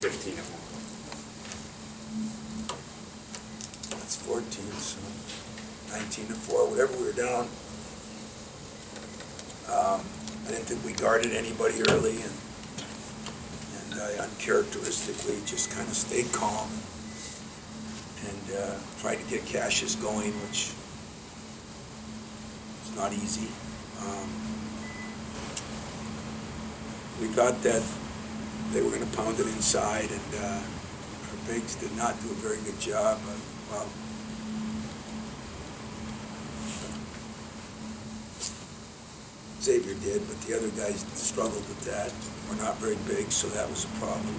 15 of them. That's 14, so 19 to 4, whatever we were down. I didn't think we guarded anybody early, and I uncharacteristically just kind of stayed calm and tried to get Cassius going, which is not easy. We thought that they were going to pound it inside, and our bigs did not do a very good job. Well, Xavier did, but the other guys struggled with that. We're not very big, so that was a problem.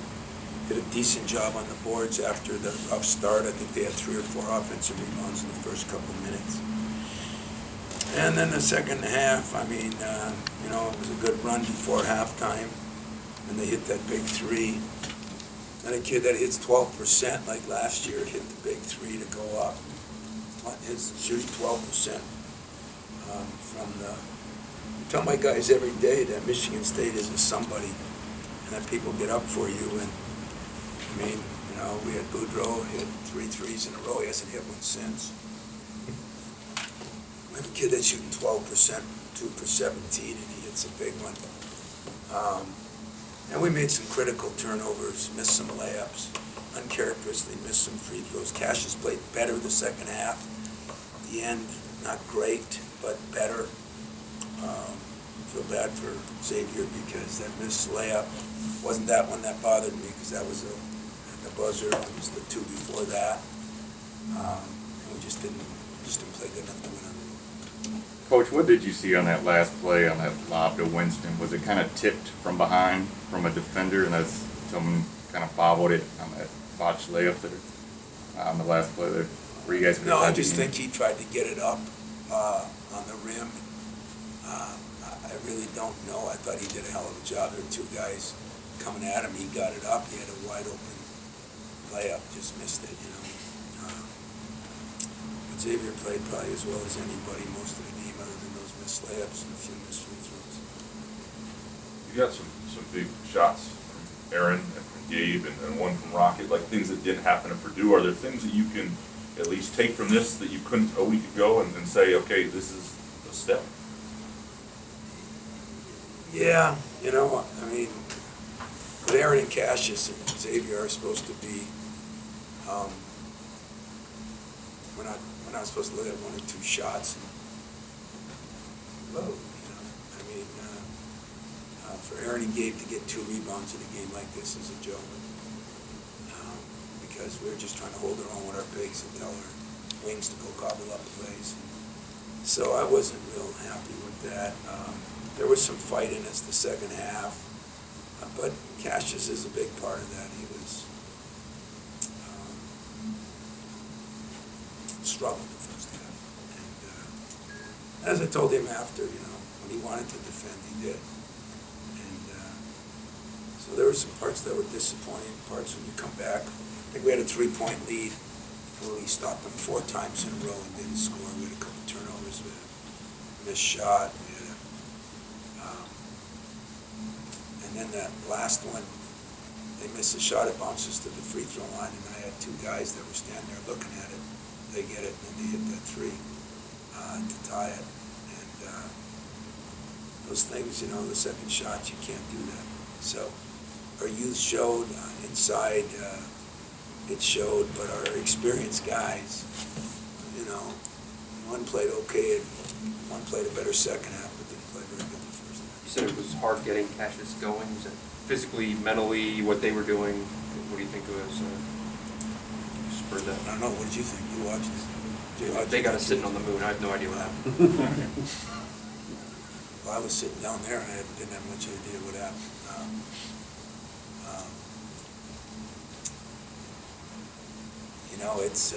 Did a decent job on the boards after the rough start. I think they had 3 or 4 offensive rebounds in the first couple of minutes. And then the second half, I mean, it was a good run before halftime, and they hit that big 3. And a kid that hits 12% like last year hit the big 3 to go up. It's shooting 12% from the. I tell my guys every day that Michigan State isn't somebody, and that people get up for you. And I mean, we had Boudreaux hit 3 threes in a row. He hasn't hit one since. We have a kid that's shooting 12%, 2 for 17, and he hits a big one. And we made some critical turnovers, missed some layups, uncharacteristically missed some free throws. Cassius played better the second half. At the end, not great, but better. I feel bad for Xavier because that missed layup wasn't that one that bothered me, because that was at the buzzer. It was the 2 before that. And we just didn't play good enough to win it. Coach, what did you see on that last play, on that lob to Winston? Was it kind of tipped from behind from a defender, and that's someone kind of bobbled it on that botched layup there on the last play there? Were you guys? No, I just think he tried to get it up on the rim. I really don't know. I thought he did a hell of a job. There were 2 guys coming at him. He got it up. He had a wide open layup, just missed it, But Xavier played probably as well as anybody most of the game, other than those missed layups and a few missed free throws. You got some big shots from Aaron and from Gabe and one from Rocket, like things that didn't happen at Purdue. Are there things that you can at least take from this that you couldn't a week ago and say, okay, this is a step? Yeah, I mean, but Aaron and Cassius and Xavier are supposed to be. We're not supposed to let 1 or 2 shots and load. I mean, for Aaron and Gabe to get 2 rebounds in a game like this is a joke. Because we're just trying to hold our own with our bigs and tell our wings to go gobble up plays. So I wasn't real happy with that. There was some fight in us the second half, but Cassius is a big part of that. He was struggled the first half, and as I told him after, when he wanted to defend, he did. And so there were some parts that were disappointing. Parts when you come back, I think we had a 3-point lead, and we stopped them 4 times in a row and didn't score. We had a couple turnovers, we had a missed shot. And then that last one, they missed a shot, it bounces to the free throw line, and I had 2 guys that were standing there looking at it. They get it, and then they hit that 3 to tie it. And those things, the second shot, you can't do that. So our youth showed inside, it showed, but our experienced guys, one played okay, and one played a better second half, but didn't play very good the first half. You said it was hard getting Cassius going. Was it physically, mentally, what they were doing? What do you think it was spurred that? I don't know. What did you think? You watched it? They got us sitting on the moon. I have no idea what happened. Well, I was sitting down there, and I didn't have much idea what happened. It's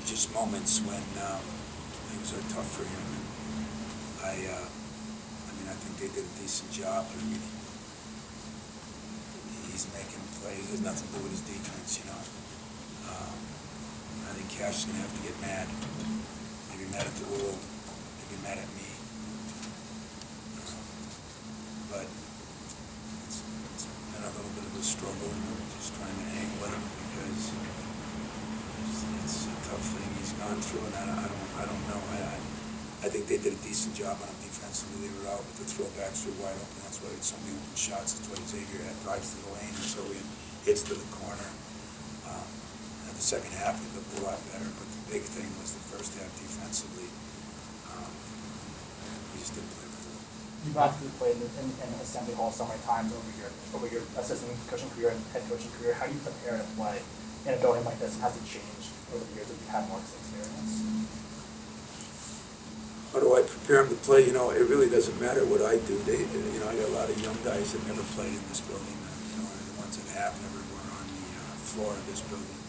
just moments when things are tough for him. And I think they did a decent job, but he's making plays. There's nothing to do with his defense, I think Cash is going to have to get mad. Maybe mad at the world. Maybe mad at me. but it's been a little bit of a struggle, and we're just trying to hang with him because it's a tough thing he's gone through, and I don't know. I think they did a decent job on him defensively. They were out with the throwbacks were wide open. That's why it's so many open shots. That's why Xavier had drives to the lane, and so he hits to the corner. And the second half, he looked a lot better. But the big thing was the first half defensively. We just didn't play very well. You've actually played in Assembly Hall so many times over your assistant coaching career and head coaching career. How do you prepare to play in a building like this, and has it changed over the years that you've had more experience? How do I prepare them to play? You know, it really doesn't matter what I do. I got a lot of young guys that never played in this building. And the ones that have never were on the floor of this building.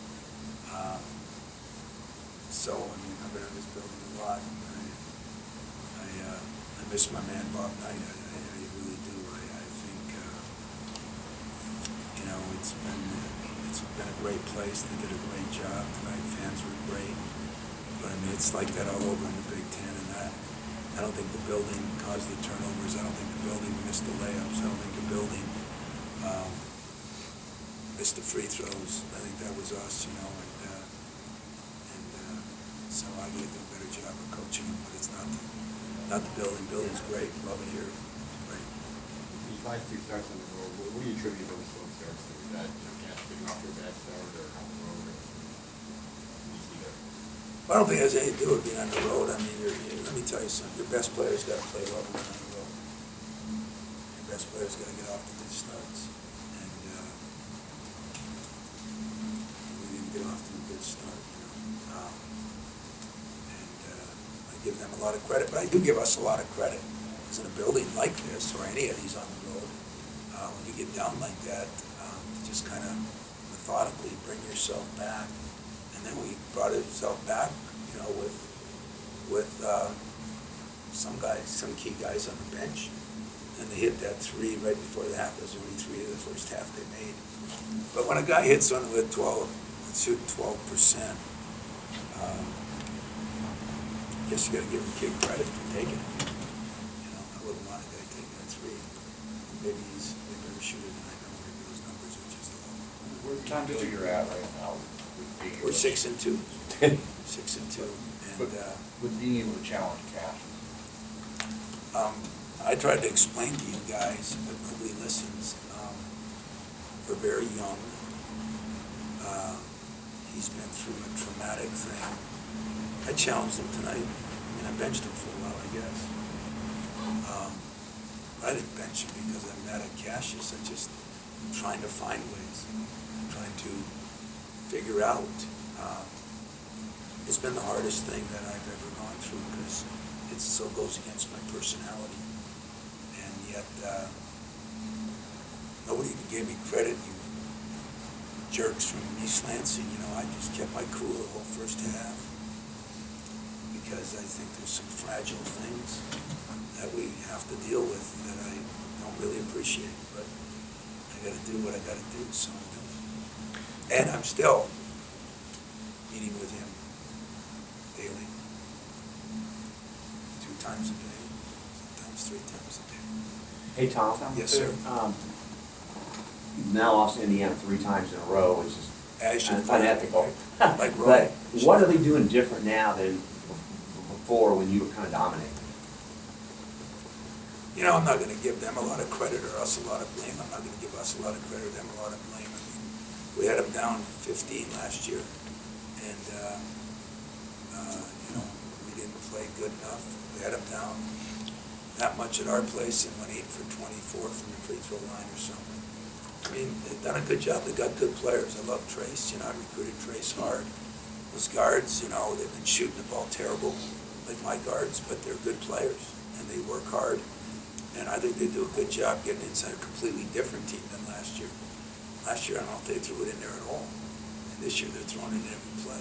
I've been in this building a lot. And I miss my man Bob Knight. I really do. I think it's been a great place. They did a great job tonight. Fans were great. But it's like that all over in the Big Ten, and I don't think the building caused the turnovers. I don't think the building missed the layups. I don't think the building missed the free throws. I think that was us, and so I got to do a better job of coaching them. But it's not the building. Building's great. Love it here. It's great. These last two starts on the road, what do you attribute those slow starts to? Is that getting off your bad start or on the road? Or you see that? I don't think it has anything to do with being on the road. I mean, let me tell you something. Your best players got to play well when they're on the road. Your best players got to get off to good starts, and we didn't get off to a good start. I give them a lot of credit, but I do give us a lot of credit. Because in a building like this, or any of these on the road, when you get down like that, to just kind of methodically bring yourself back. And then we brought ourselves back, with some key guys on the bench. And they hit that three right before the half. Those were only three of the first half they made. But when a guy hits one with 12%, I guess you got to give the kid credit for taking it. I wouldn't want a guy taking a three. Maybe he's a better shooter than I know. Maybe those numbers are just off. Where do you feel you're at right now? We're 6-2. 6-2. And with being able to challenge Cash. I tried to explain to you guys, but nobody listens. We're very young. He's been through a traumatic thing. I challenged him tonight. I benched him for a while, I guess. I didn't bench him because I'm mad at Cassius. I'm just trying to find ways. I'm trying to figure out. It's been the hardest thing that I've ever gone through because it so goes against my personality. And yet, nobody even gave me credit. You jerks from East Lansing, I just kept my cool the whole first half because I think there's some fragile things that we have to deal with that I don't really appreciate. But I got to do what I got to do, so I'm doing it. And I'm still meeting with him daily, 2 times a day, sometimes 3 times a day. Hey, Tom. Yes, sir. You've now lost Indiana 3 times in a row, which is unethical. Like Roy. But what are they doing different now than before when you were kind of dominating? I'm not going to give them a lot of credit or us a lot of blame. I'm not going to give us a lot of credit or them a lot of blame. We had them down 15 last year, and we didn't play good enough. We had them down that much at our place and went 8 for 24 from the free throw line or something. They've done a good job. They got good players. I love Trace. I recruited Trace hard. Those guards, they've been shooting the ball terrible, like my guards, but they're good players and they work hard. And I think they do a good job getting inside a completely different team than last year. Last year, I don't know if they threw it in there at all. And this year, they're throwing it in every play,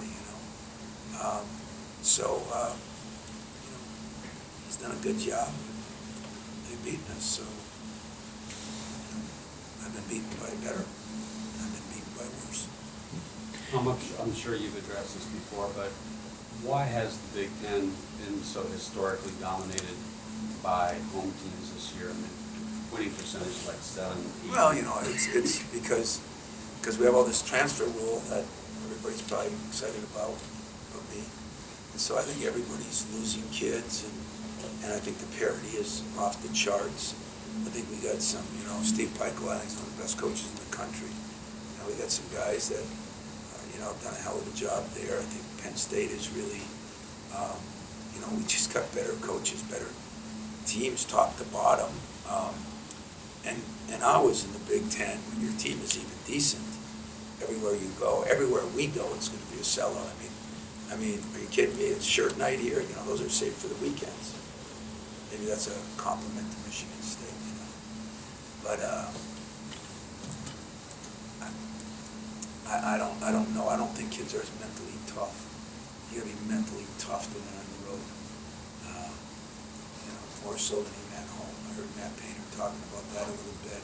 he's done a good job. They've beaten us, so I've been beaten by better. I've been beaten by worse. I'm sure you've addressed this before, but why has the Big Ten been so historically dominated by home teams this year? winning percentage is like 7, 8. Well, you know, it's because we have all this transfer rule that everybody's probably excited about, but me. And so I think everybody's losing kids, and I think the parity is off the charts. I think we got some, you know, Steve Peichel, I think, is one of the best coaches in the country. You know, we got some guys that, you know, have done a hell of a job there. I think Penn State is really, you know, we just got better coaches, better teams, top to bottom. And I was in the Big Ten, when your team is even decent, everywhere you go, everywhere we go, it's going to be a sellout. I mean, are you kidding me? It's shirt night here. You know, those are saved for the weekends. Maybe that's a compliment to Michigan State, you know. But I don't know. I don't think kids are as mentally tough. You got to be mentally tough to win on the road. You know, more so than even at home. I heard Matt Painter talking about that a little bit.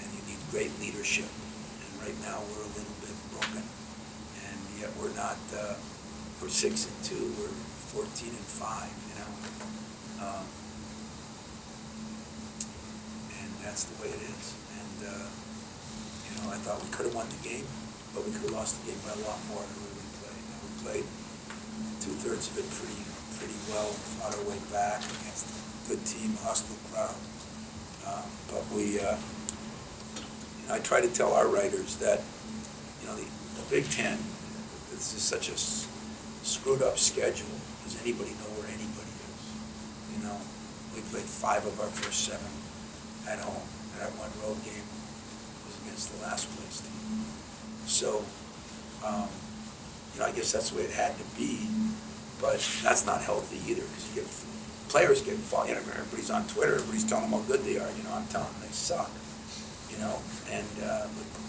And you need great leadership. And right now we're a little bit broken. And yet we're not, we're 6-2, we're 14-5, you know. And that's the way it is. And, you know, I thought we could have won the game, but we could have lost the game by a lot more than we played. And we played 2/3 of it pretty well, fought our way back against a good team, hostile crowd. But we, you know, I try to tell our writers that, you know, the Big Ten, this is such a screwed up schedule. Does anybody know where anybody is? You know, we played 5 of our first 7 at home, and our one road game was against the last place team. So, you know, I guess that's the way it had to be, but that's not healthy either, because you get players get involved. You know, everybody's on Twitter, everybody's telling them how good they are. You know, I'm telling them they suck. You know, and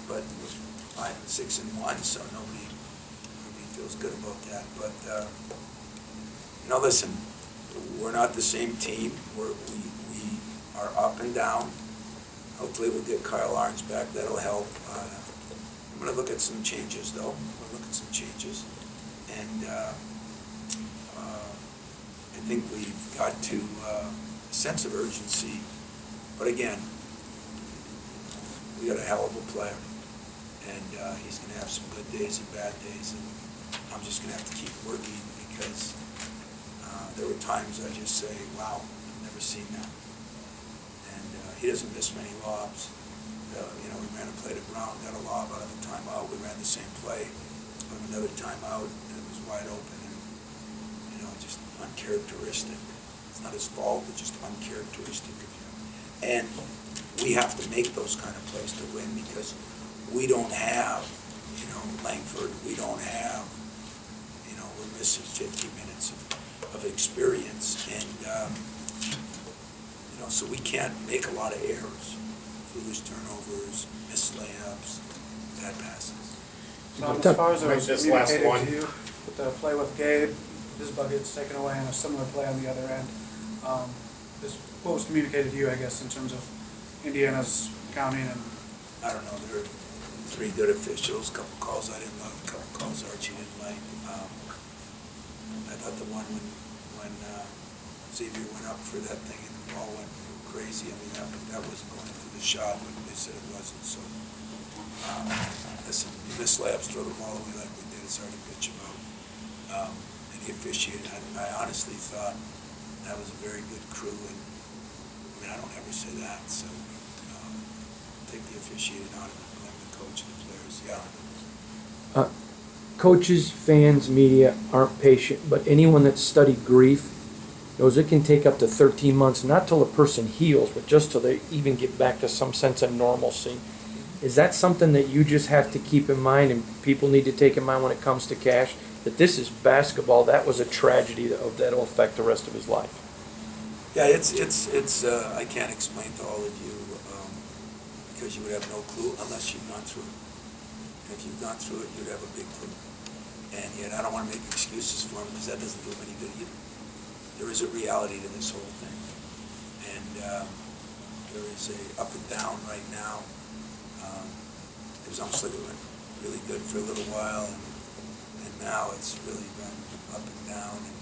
but we're 5-6-1, so nobody feels good about that. But you know, listen, we're not the same team. We are up and down. Hopefully, we'll get Kyle Arns back. That'll help. I'm going to look at some changes, though. I'm going to look at some changes, and I think we've got to a sense of urgency. But again, we got a hell of a player, and he's going to have some good days and bad days, and I'm just going to have to keep working, because there were times I just say, wow, I've never seen that. And he doesn't miss many lobs. You know, we ran a play to Brown, got a lob out of a timeout. We ran the same play out of another timeout, and it was wide open, and, you know, just uncharacteristic. It's not his fault, but just uncharacteristic of him. And we have to make those kind of plays to win, because we don't have, you know, Langford, we don't have, you know, we're missing 50 minutes of experience, and, you know, so we can't make a lot of errors, foolish turnovers, missed layups, bad passes. Tom, as far as it was This last communicated one. to you, with the play with Gabe, his bucket's taken away, and a similar play on the other end, what was communicated to you, I guess, in terms of Indiana's counting and? I don't know, there were 3 good officials, a couple calls I didn't like, a couple calls Archie didn't like. I thought the one when Xavier went up for that thing and the ball went crazy, I mean, that wasn't going into the shot, but they said it wasn't, so. Listen, you miss layups, throw the ball away like we did, it's hard to bitch about. And he officiated, I honestly thought that was a very good crew, and I mean, I don't ever say that, so take the officiating out of it, blame the coach and the players, yeah. Coaches, fans, media aren't patient, but anyone that's studied grief knows it can take up to 13 months, not till a person heals, but just till they even get back to some sense of normalcy. Is that something that you just have to keep in mind, and people need to take in mind when it comes to Cash, that this is basketball, that was a tragedy that'll affect the rest of his life? Yeah, it's I can't explain to all of you, because you would have no clue unless you've gone through it. And if you've gone through it, you'd have a big clue. And yet I don't want to make excuses for him, because that doesn't do him any good either. There is a reality to this whole thing. And there is a up and down right now. It was almost like it went really good for a little while, and now it's really been up and down. And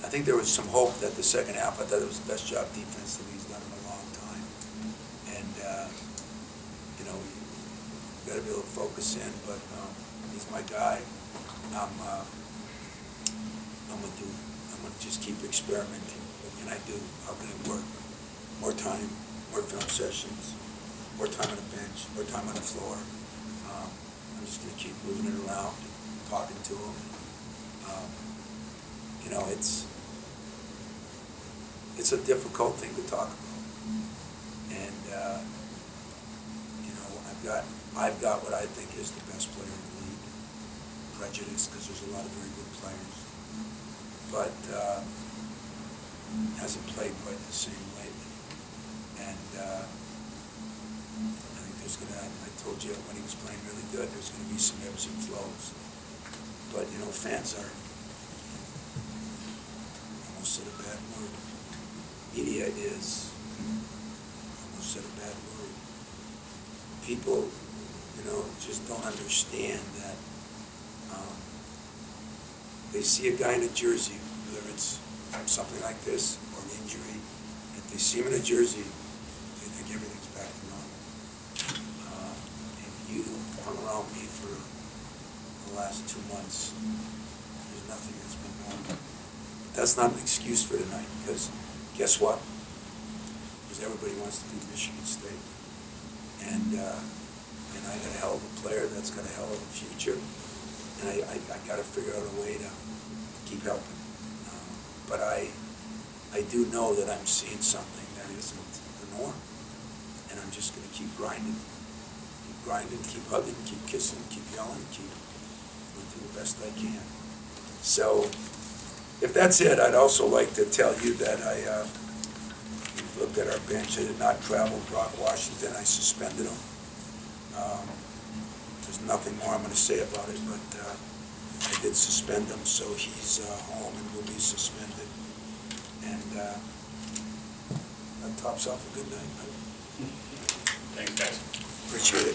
I think there was some hope that the second half, I thought it was the best job defense that he's done in a long time. you gotta be able to focus in, but, he's my guy. I'm gonna just keep experimenting. What can I do? How can it work? More time, more film sessions, more time on the bench, more time on the floor. I'm just gonna keep moving it around, talking to him. It's a difficult thing to talk about. And, I've got what I think is the best player in the league. Prejudice, because there's a lot of very good players. But hasn't played quite the same lately. And I think I told you when he was playing really good, there's going to be some ebbs and flows. But, fans are, I almost said a bad word. Media is, I almost said a bad word. People, just don't understand that they see a guy in a jersey, whether it's from something like this or an injury, if they see him in a jersey, they think everything's back to normal. If you hung around me for the last 2 months, there's nothing that's been normal. But that's not an excuse for tonight, because guess what? Because everybody wants to beat Michigan State. And I got a hell of a player that's got a hell of a future. And I got to figure out a way to keep helping. But I do know that I'm seeing something that isn't the norm. And I'm just going to keep grinding. Keep grinding, keep hugging, keep kissing, keep yelling, keep do the best I can. So if that's it, I'd also like to tell you that we looked at our bench. I did not travel. Brock Washington, I suspended him. There's nothing more I'm going to say about it, but I did suspend him, so he's home and will be suspended. And that tops off a good night. Thanks, guys. Appreciate it.